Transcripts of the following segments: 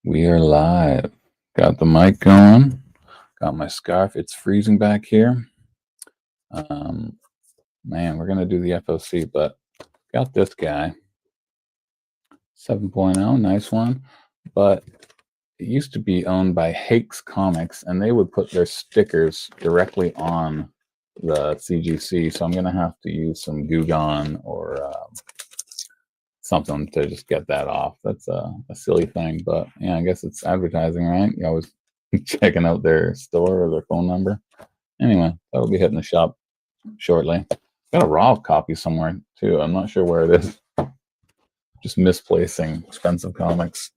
We are live. Got the mic going. Got my scarf. It's freezing back here. Man, we're gonna do the FOC, but got this guy 7.0, nice one. But it used to be owned by Hakes Comics, and they would put their stickers directly on the CGC. So I'm gonna have to use some Goo Gone or something to just get that off. That's a silly thing, but yeah, I guess it's advertising, right? You always checking out their store or their phone number. Anyway, that'll be hitting the shop shortly. Got a raw copy somewhere too. I'm not sure where it is. Just misplacing expensive comics.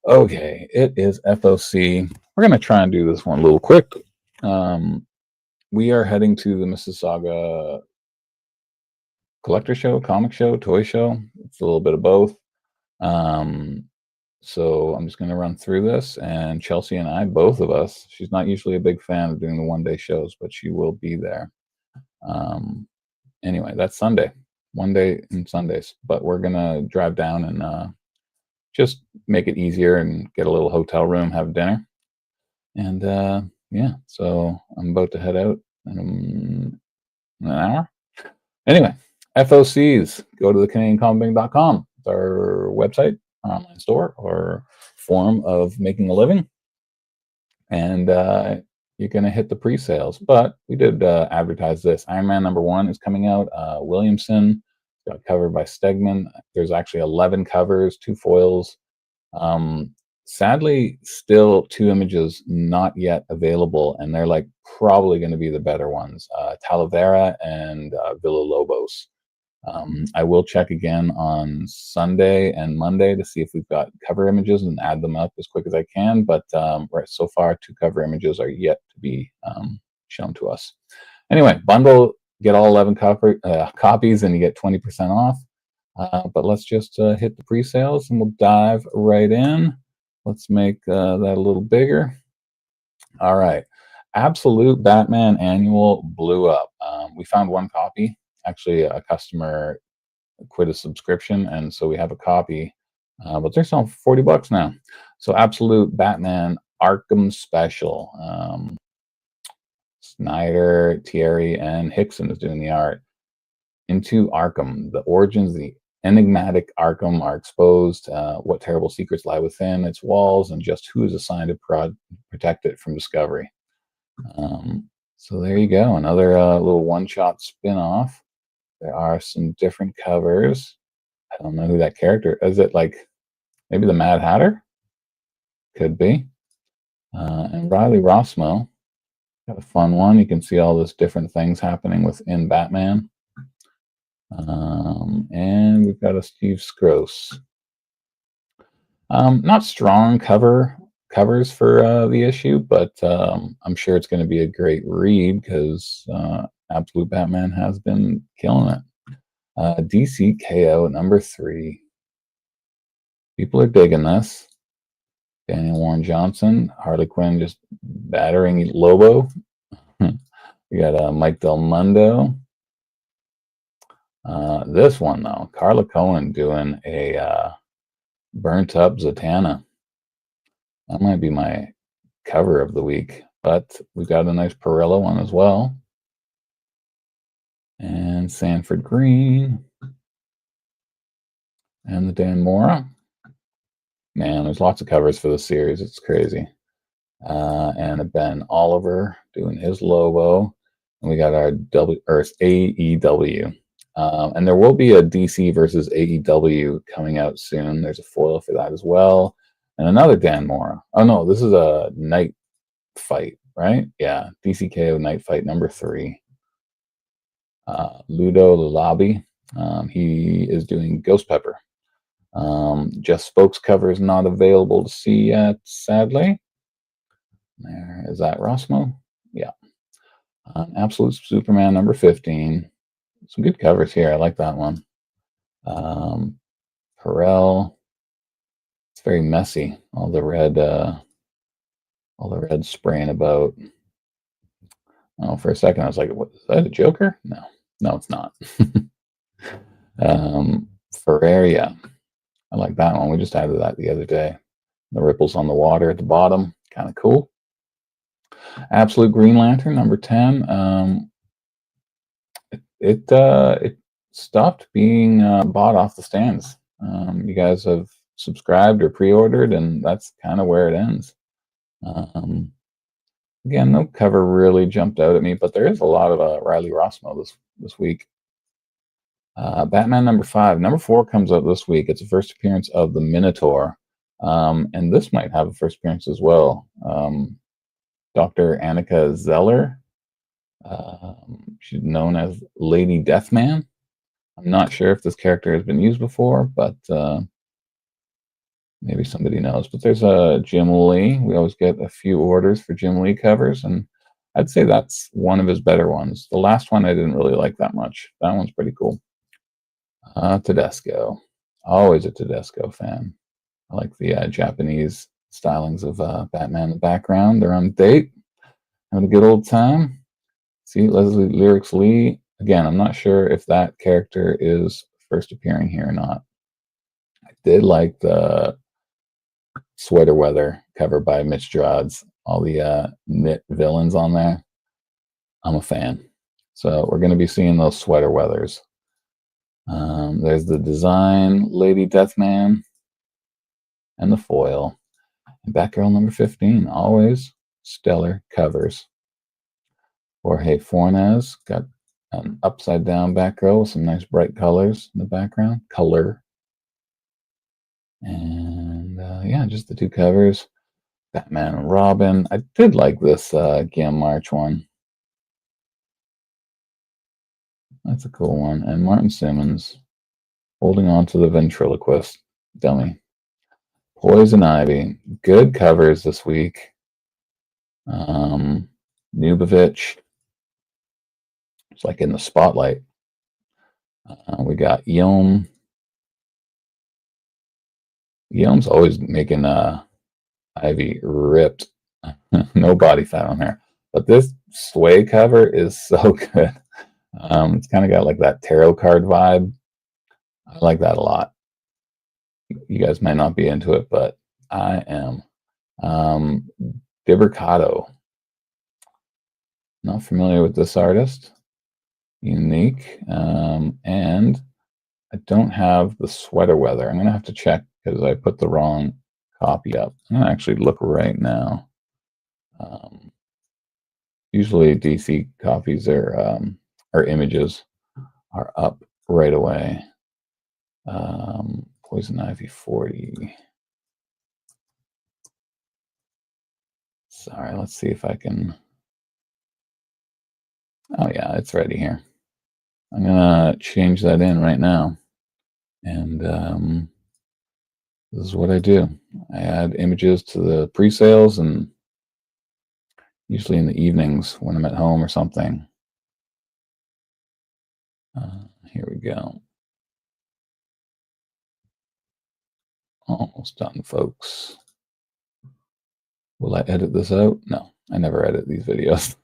Okay, it is FOC. We're gonna try and do this one a little quick. We are heading to the Mississauga collector show, comic show, toy show. It's a little bit of both. So I'm just going to run through this, and Chelsea and I, both of us, she's not usually a big fan of doing the one-day shows, but she will be there. Anyway, that's Sunday, one day and Sundays, but we're going to drive down and just make it easier and get a little hotel room, have dinner. And yeah, so I'm about to head out in an hour. Anyway, FOCs, go to the CanadianComicBang.com. It's our website, our online store, or form of making a living. And you're going to hit the pre-sales. But we did advertise this. Iron Man #1 is coming out. Williamson got covered by Stegman. There's actually 11 covers, 2 foils. Sadly, still 2 images not yet available, and they're like probably going to be the better ones, Talavera and Villalobos. I will check again on Sunday and Monday to see if we've got cover images and add them up as quick as I can, but right, so far 2 cover images are yet to be shown to us. Anyway, bundle, get all 11 copies and you get 20% off. But let's just hit the pre-sales and we'll dive right in. Let's make that a little bigger. All right. Absolute Batman Annual blew up. We found 1 copy. Actually, a customer quit a subscription, and so we have a copy. But they're selling for $40 now. So Absolute Batman Arkham Special. Snyder, Thierry, and Hickson is doing the art. Into Arkham. The origins, the enigmatic Arkham are exposed, what terrible secrets lie within its walls, and just who is assigned to protect it from discovery. So there you go, another little one-shot spin-off. There are some different covers. I don't know who that character is. It like maybe the Mad Hatter? Could be. And Riley Rossmo, got a fun one. You can see all those different things happening within Batman. And we've got a Steve Scrose. Not strong covers for the issue, but I'm sure it's going to be a great read because Absolute Batman has been killing it. DC KO #3. People are digging this. Daniel Warren Johnson, Harley Quinn just battering Lobo. We got Mike Del Mundo. This one though, Carla Cohen doing a burnt up Zatanna. That might be my cover of the week, but we've got a nice Perella one as well. And Sanford Green. And the Dan Mora. Man, there's lots of covers for the series. It's crazy. And a Ben Oliver doing his Lobo. And we got our AEW. And there will be a DC versus AEW coming out soon. There's a foil for that as well. And another Dan Mora. Oh, no, this is a night fight, right? Yeah, DCKO Night Fight #3. Ludo Lalabi. He is doing Ghost Pepper. Just Spokes cover is not available to see yet, sadly. There is that Rossmo. Yeah. Absolute Superman #15. Some good covers here. I like that one. Perel. It's very messy. All the red spraying about. Oh, for a second I was like, "What is that? A Joker?" No, it's not. Ferreria. I like that one. We just added that the other day. The ripples on the water at the bottom, kind of cool. Absolute Green Lantern, number 10. It stopped being bought off the stands. You guys have subscribed or pre-ordered, and that's kind of where it ends. Again, no cover really jumped out at me, but there is a lot of Riley Rossmo this week. Batman number 5. Number 4 comes out this week. It's a first appearance of the Minotaur. And this might have a first appearance as well. Dr. Annika Zeller. She's known as Lady Deathman. I'm not sure if this character has been used before, but maybe somebody knows. But there's a Jim Lee. We always get a few orders for Jim Lee covers, and I'd say that's one of his better ones. The last one I didn't really like that much. That one's pretty cool. Tedesco. Always a Tedesco fan. I like the Japanese stylings of Batman in the background. They're on a date, having a good old time. See, Leslie Lyrics Lee. Again, I'm not sure if that character is first appearing here or not. I did like the Sweater Weather cover by Mitch Gerards. All the knit villains on there. I'm a fan. So we're going to be seeing those Sweater Weathers. There's the design, Lady Deathman, and the foil. And Batgirl number 15, always stellar covers. Jorge Fornes got an upside down Batgirl with some nice bright colors in the background. And yeah, just the two covers. Batman and Robin. I did like this Guillaume March one. That's a cool one. And Martin Simmons holding on to the ventriloquist dummy. Poison Ivy. Good covers this week. Nubovich. It's like in the spotlight. We got Yom. Yom's always making Ivy ripped. No body fat on her. But this Sway cover is so good. It's kind of got like that tarot card vibe. I like that a lot. You guys might not be into it, but I am. Dibercato. Not familiar with this artist. Unique. And I don't have the Sweater Weather. I'm going to have to check because I put the wrong copy up. I'm going to actually look right now. Usually DC copies or images are up right away. Poison Ivy 40. Sorry, let's see if I can. Oh yeah, it's ready here. I'm gonna change that in right now. And this is what I do. I add images to the pre-sales, and usually in the evenings when I'm at home or something. Here we go. Almost done, folks. Will I edit this out? No, I never edit these videos.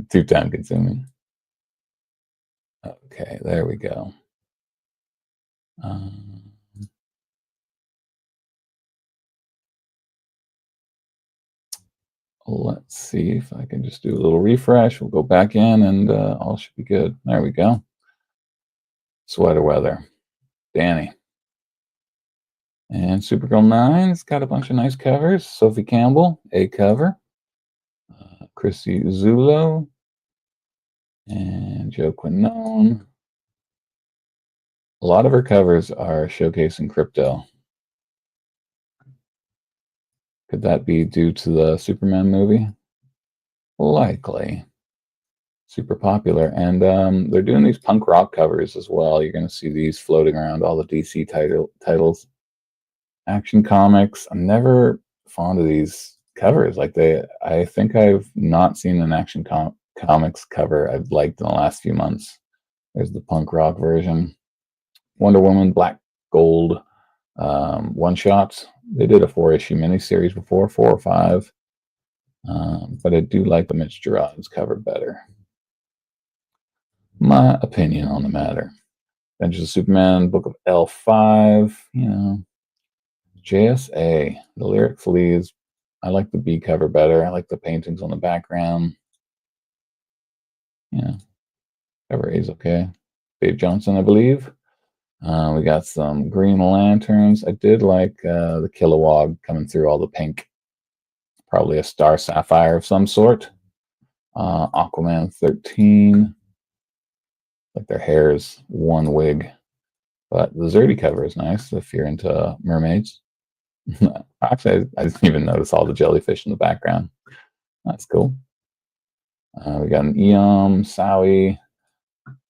Too time consuming. Okay, there we go. Let's see if I can just do a little refresh. We'll go back in and all should be good. There we go. Sweater Weather. Danny. And Supergirl 9's got a bunch of nice covers. Sophie Campbell, a cover. Chrissy Zulo. And Joe Quinone. A lot of her covers are showcasing crypto. Could that be due to the Superman movie? Likely. Super popular. And they're doing these punk rock covers as well. You're going to see these floating around all the DC titles. Action Comics. I'm never fond of these covers. I think I've not seen an Action Comics cover I've liked in the last few months. There's the punk rock version. Wonder Woman, Black Gold, one-shots. They did a 4-issue miniseries before, 4 or 5. But I do like the Mitch Gerards cover better. My opinion on the matter. Adventures of Superman, Book of L5, JSA, the Lyric Fleas. I like the B cover better. I like the paintings on the background. Yeah, cover A is okay. Dave Johnson, I believe. We got some Green Lanterns. I did like the Kilowog coming through all the pink. Probably a Star Sapphire of some sort. Aquaman 13. Like their hair is one wig. But the Zerdy cover is nice if you're into mermaids. Actually, I didn't even notice all the jellyfish in the background. That's cool. We got an Eom, Sowie,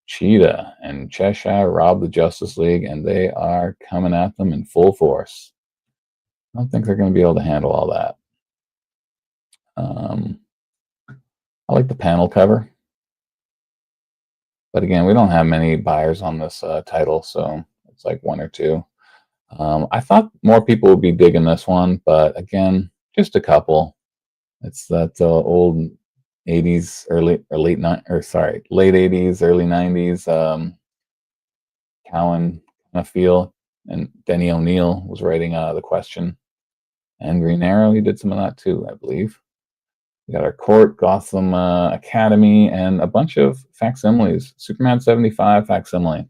Cheetah, and Cheshire robbed the Justice League, and they are coming at them in full force. I don't think they're going to be able to handle all that. I like the panel cover. But again, we don't have many buyers on this title, so it's like one or two. I thought more people would be digging this one, but again, just a couple. It's that old 80s, late 80s, early 90s Cowan kind of feel. And Denny O'Neil was writing The Question. And Green Arrow, he did some of that too, I believe. We got our Court, Gotham Academy, and a bunch of facsimiles. Superman 75 facsimile.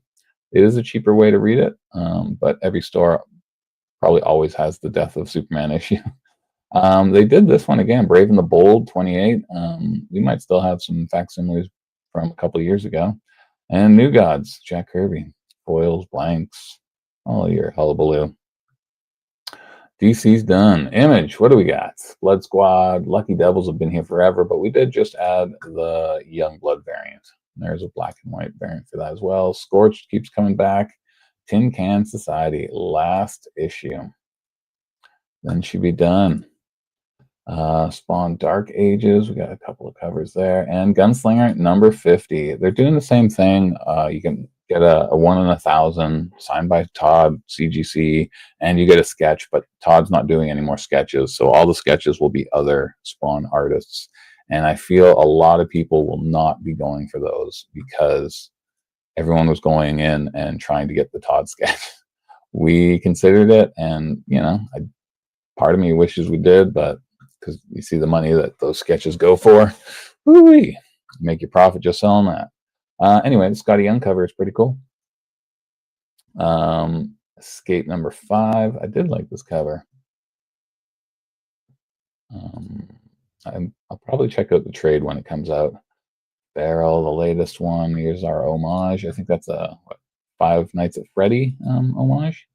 It is a cheaper way to read it, but every store probably always has the Death of Superman issue. They did this one again, Brave and the Bold 28. We might still have some facsimiles from a couple of years ago. And New Gods, Jack Kirby. Foils, blanks, all your hullabaloo. DC's done. Image, what do we got? Blood Squad, Lucky Devils have been here forever, but we did just add the Young Blood variant. There's a black and white variant for that as well. Scorched keeps coming back. Tin Can Society, last issue. Then she'd be done. Spawn Dark Ages, we got a couple of covers there. And Gunslinger number 50. They're doing the same thing. You can get a 1 in 1,000 signed by Todd, CGC, and you get a sketch, but Todd's not doing any more sketches. So all the sketches will be other Spawn artists. And I feel a lot of people will not be going for those because everyone was going in and trying to get the Todd sketch. We considered it, and part of me wishes we did, but because you see the money that those sketches go for, woo-wee, make your profit just selling that. Anyway, the Scotty Young cover is pretty cool. Escape number 5. I did like this cover. I'll probably check out the trade when it comes out. Barrel, the latest one. Here's our homage. I think that's a Five Nights at Freddy homage.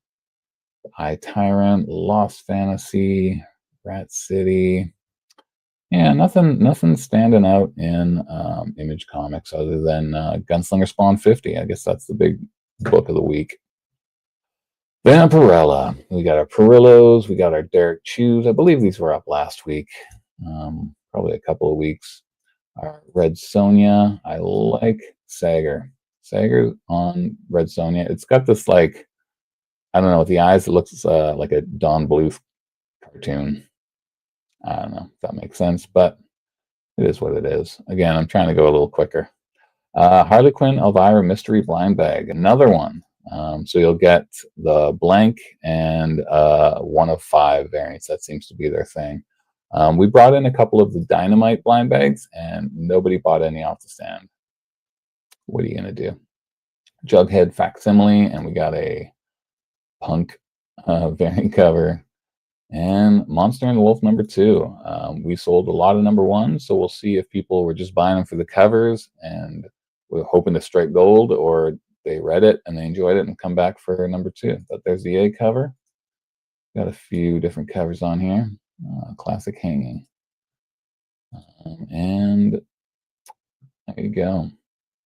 Eye Tyrant, Lost Fantasy, Rat City. Yeah, nothing standing out in Image Comics other than Gunslinger Spawn 50. I guess that's the big book of the week. Vampirella. We got our Perillos. We got our Derek Chews. I believe these were up last week. Probably a couple of weeks. Our Red Sonja. I like Sager. Sager's on Red Sonja. It's got this, like, I don't know, with the eyes, it looks like a Don Bluth cartoon. I don't know if that makes sense, but it is what it is. Again, I'm trying to go a little quicker. Harley Quinn, Elvira Mystery Blind Bag, another one. So you'll get the blank and 1 of 5 variants. That seems to be their thing. We brought in a couple of the Dynamite blind bags, and nobody bought any off the stand. What are you going to do? Jughead facsimile, and we got a Punk variant cover. And Monster and the Wolf number 2. We sold a lot of number 1, so we'll see if people were just buying them for the covers and we're hoping to strike gold, or they read it and they enjoyed it and come back for number 2. But there's the A cover. Got a few different covers on here. Classic Hanging. And there you go.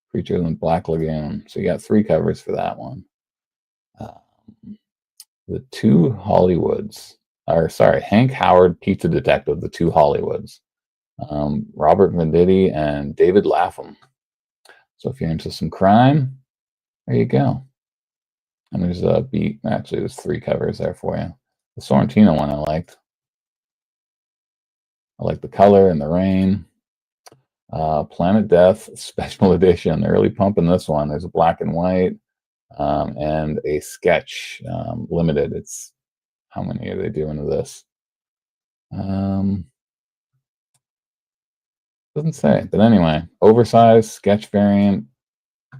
Creature in the Black Lagoon. So you got 3 covers for that one. The Two Hollywoods. Hank Howard, Pizza Detective, The Two Hollywoods. Robert Venditti and David Lapham. So if you're into some crime, there you go. And there's there's 3 covers there for you. The Sorrentino one I liked. I like the color and the rain. Planet Death Special Edition. They're really pumping this one. There's a black and white. and a sketch limited. It's how many are they doing of this? Doesn't say, but anyway, oversized sketch variant.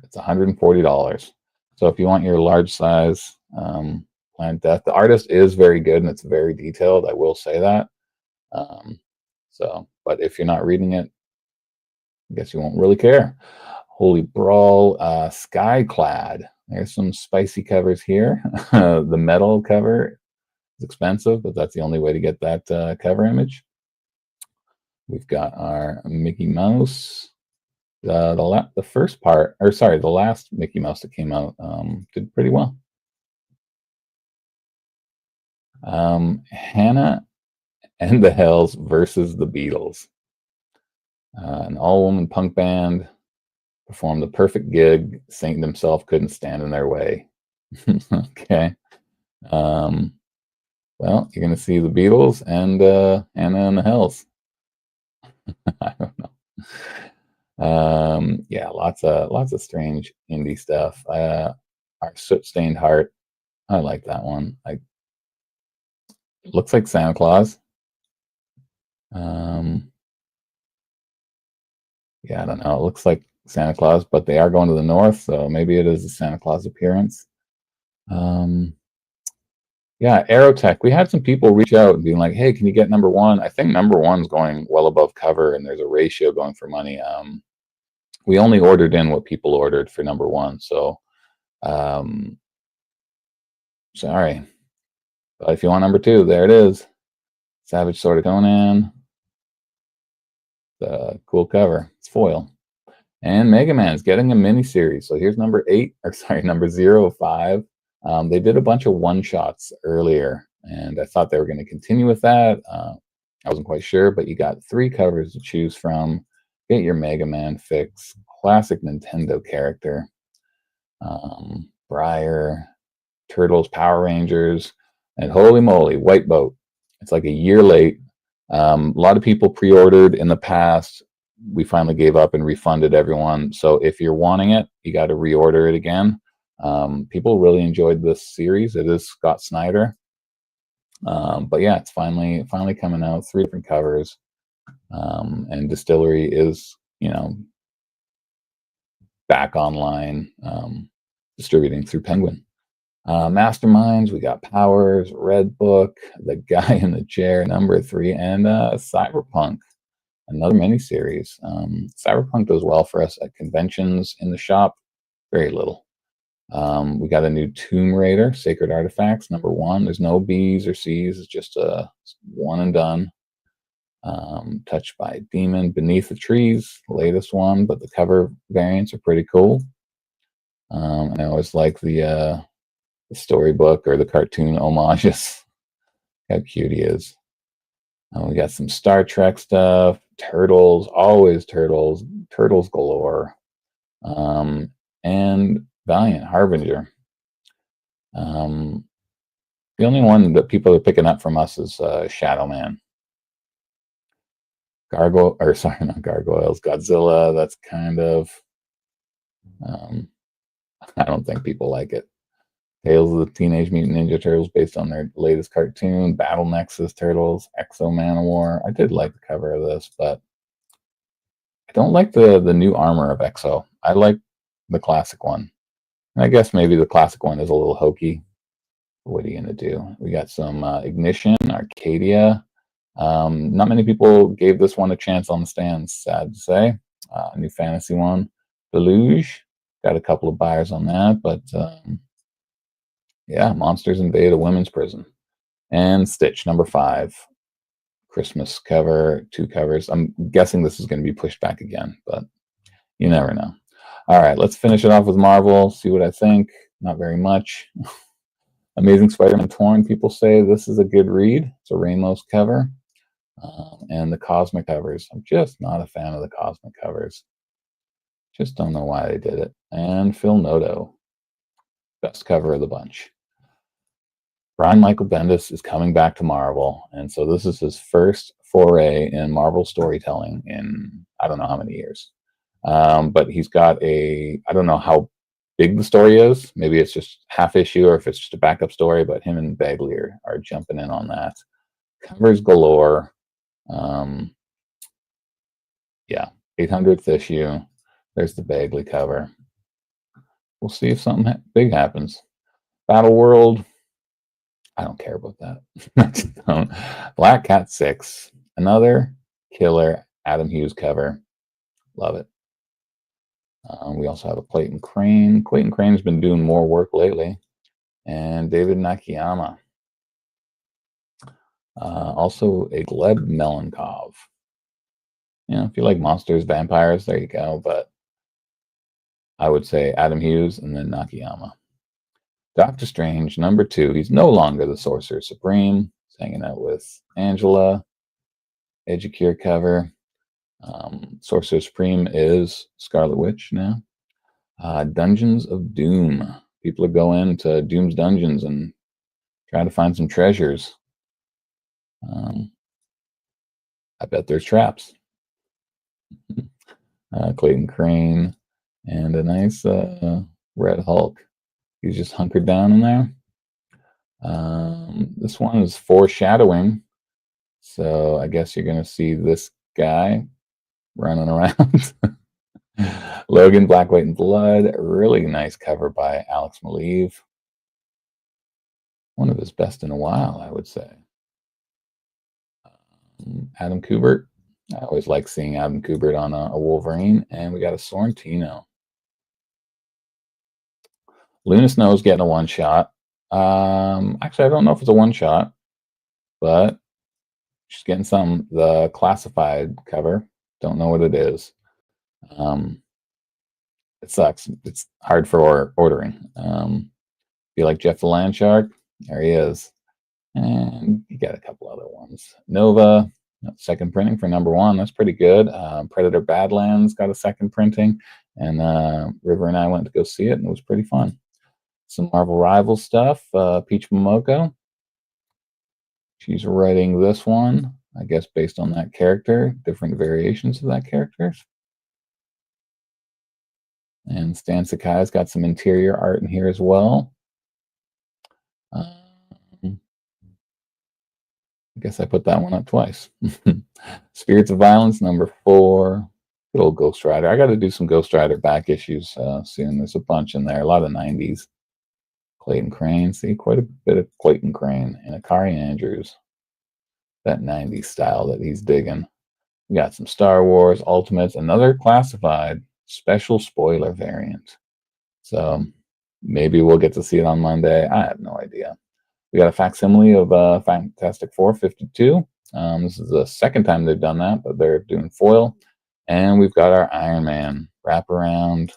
It's $140. So if you want your large size Planet Death, the artist is very good and it's very detailed. I will say that. But if you're not reading it, I guess you won't really care. Holy Brawl, Skyclad. There's some spicy covers here. The metal cover is expensive, but that's the only way to get that cover image. We've got our Mickey Mouse. The first part, or sorry, the last Mickey Mouse that came out did pretty well. Hannah and the Hells versus the Beatles. An all-woman punk band performed the perfect gig. Satan himself couldn't stand in their way. Okay. Well, you're going to see the Beatles and Hannah and the Hells. I don't know. Yeah, lots of strange indie stuff. Our Soot-Stained Heart. I like that one. It looks like Santa Claus. Yeah, I don't know. It looks like Santa Claus, but they are going to the north, so maybe it is a Santa Claus appearance. Yeah, Aerotech. We had some people reach out and being like, "Hey, can you get number one?" I think number one's going well above cover, and there's a ratio going for money. We only ordered in what people ordered for number one, so sorry. But if you want number two, there it is. Savage Sword of Conan. The cool cover. It's foil. And Mega Man's getting a mini series. So here's number 8, or sorry, number 05. They did a bunch of one-shots earlier, and I thought they were going to continue with that. I wasn't quite sure, but you got 3 covers to choose from. Get your Mega Man fix. Classic Nintendo character. Briar, Turtles, Power Rangers, and holy moly, White Boat. It's like a year late. A lot of people pre-ordered in the past. We finally gave up and refunded everyone. So if you're wanting it, you got to reorder it again. People really enjoyed this series. It is Scott Snyder. But yeah, it's finally coming out. 3 different covers. And Distillery is, back online, distributing through Penguin. Masterminds, we got Powers, Red Book, The Guy in the Chair, number 3, and Cyberpunk, another miniseries. Cyberpunk does well for us at conventions. In the shop, very little. We got a new Tomb Raider, Sacred Artifacts, number 1. There's no B's or C's. It's just a one and done. Touched by a Demon, Beneath the Trees, the latest one, but the cover variants are pretty cool. And I always like the storybook or the cartoon homages. How cute he is. We got some Star Trek stuff, Turtles, always Turtles galore, and Valiant, Harbinger. The only one that people are picking up from us is Shadow Man. Not Gargoyles, Godzilla. That's kind of, I don't think people like it. Tales of the Teenage Mutant Ninja Turtles based on their latest cartoon. Battle Nexus Turtles, Exo Manowar. I did like the cover of this, but I don't like the new armor of Exo. I like the classic one. And I guess maybe the classic one is a little hokey. What are you going to do? We got some Ignition, Arcadia. Not many people gave this one a chance on the stands, sad to say. New fantasy one. Deluge. Got a couple of buyers on that, but yeah, Monsters Invade a Women's Prison. And Stitch, number 5. Christmas cover, 2 covers. I'm guessing this is going to be pushed back again, but you never know. All right, let's finish it off with Marvel, see what I think. Not very much. Amazing Spider-Man Torn, people say this is a good read. It's a Ramos cover. And the Cosmic covers. I'm just not a fan of the Cosmic covers. Just don't know why they did it. And Phil Noto, best cover of the bunch. Brian Michael Bendis is coming back to Marvel, and so this is his first foray in Marvel storytelling in I don't know how many years. But he's got I don't know how big the story is. Maybe it's just half issue or if it's just a backup story, but him and Bagley are jumping in on that. Covers galore. Yeah, 800th issue. There's the Bagley cover. We'll see if something big happens. Battle World. I don't care about that. Black Cat 6. Another killer Adam Hughes cover. Love it. We also have a Clayton Crane. Clayton Crane's been doing more work lately. And David Nakayama. Also a Gleb Melenkov. You know, if you like monsters, vampires, there you go. But I would say Adam Hughes and then Nakayama. Doctor Strange, number 2. He's no longer the Sorcerer Supreme. He's hanging out with Angela. Edgecure cover. Sorcerer Supreme is Scarlet Witch now. Dungeons of Doom. People are going to Doom's dungeons and trying to find some treasures. I bet there's traps. Clayton Crane and a nice Red Hulk. He's just hunkered down in there. This one is foreshadowing. So I guess you're going to see this guy running around. Logan, Black, White, and Blood. Really nice cover by Alex Maleev. One of his best in a while, I would say. Adam Kubert. I always like seeing Adam Kubert on a Wolverine. And we got a Sorrentino. Luna Snow's getting a one-shot. Actually, I don't know if it's a one-shot, but she's getting some. The classified cover. Don't know what it is. It sucks. It's hard for ordering. If you like Jeff the Land Shark, there he is. And you got a couple other ones. Nova, second printing for number 1. That's pretty good. Predator Badlands got a second printing. And River and I went to go see it, and it was pretty fun. Some Marvel Rivals stuff. Peach Momoko. She's writing this one, I guess, based on that character. Different variations of that character. And Stan Sakai's got some interior art in here as well. I guess I put that one up twice. Spirits of Violence, number 4. Good old Ghost Rider. I got to do some Ghost Rider back issues soon. There's a bunch in there. A lot of 90s. Clayton Crane. See, quite a bit of Clayton Crane. And Akari Andrews. That 90s style that he's digging. We got some Star Wars Ultimates. Another classified special spoiler variant. So maybe we'll get to see it on Monday. I have no idea. We got a facsimile of Fantastic Four 52. This is the second time they've done that, but they're doing foil. And we've got our Iron Man wraparound.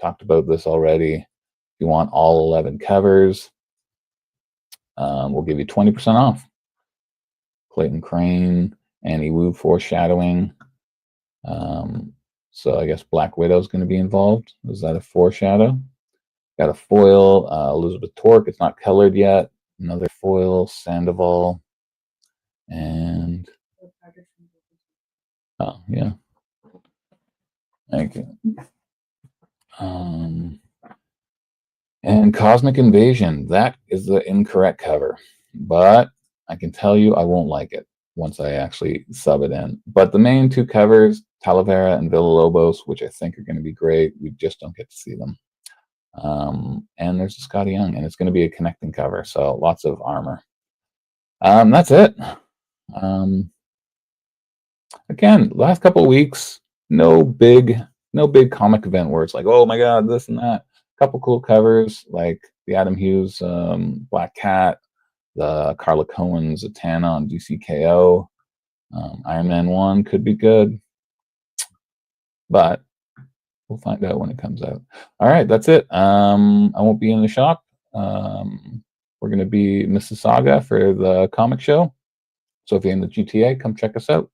Talked about this already. If you want all 11 covers, we'll give you 20% off. Clayton Crane, Annie Wu foreshadowing. So I guess Black Widow's going to be involved. Is that a foreshadow? Got a foil, Elizabeth Torque. It's not colored yet. Another foil, Sandoval. And oh, yeah. Thank you. And Cosmic Invasion. That is the incorrect cover. But I can tell you I won't like it once I actually sub it in. But the main 2 covers, Talavera and Villalobos, which I think are going to be great. We just don't get to see them. And there's a Scotty Young, and it's going to be a connecting cover, so lots of armor. That's it. Again, last couple of weeks, no big comic event where it's like, oh my god, this and that. Couple cool covers like the Adam Hughes Black Cat, the Carla Cohen Zatanna on DCKO. Iron Man 1 could be good, but we'll find out when it comes out. All right, that's it. I won't be in the shop. We're going to be Mississauga for the comic show. So if you're in the GTA, come check us out.